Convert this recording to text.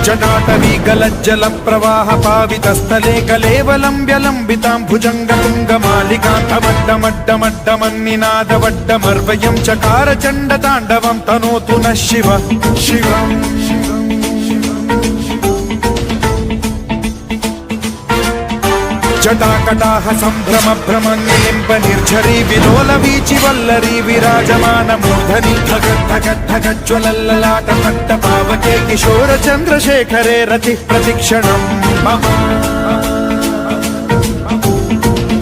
जटाटवीगलज्जल प्रवाह पावितस्थले कलेवलम्ब्यलम्बितां भुजङ्गतुङ्गमालिकान्तमड्डमड्डमड्डमन्निनादवड्डमर्वयं चकार चण्डताण्डवं तनोतु नः शिव शिवम् जटाकटाह सम्भ्रम भ्रमण्यलिम्ब निर्झरी विलोल वीचि वल्लरी विराजमान मूर्धनि धगद्धगद्धगज्ज्वलल्ललाट पट्ट पावके किशोर चन्द्रशेखरे रतिः प्रतिक्षणम्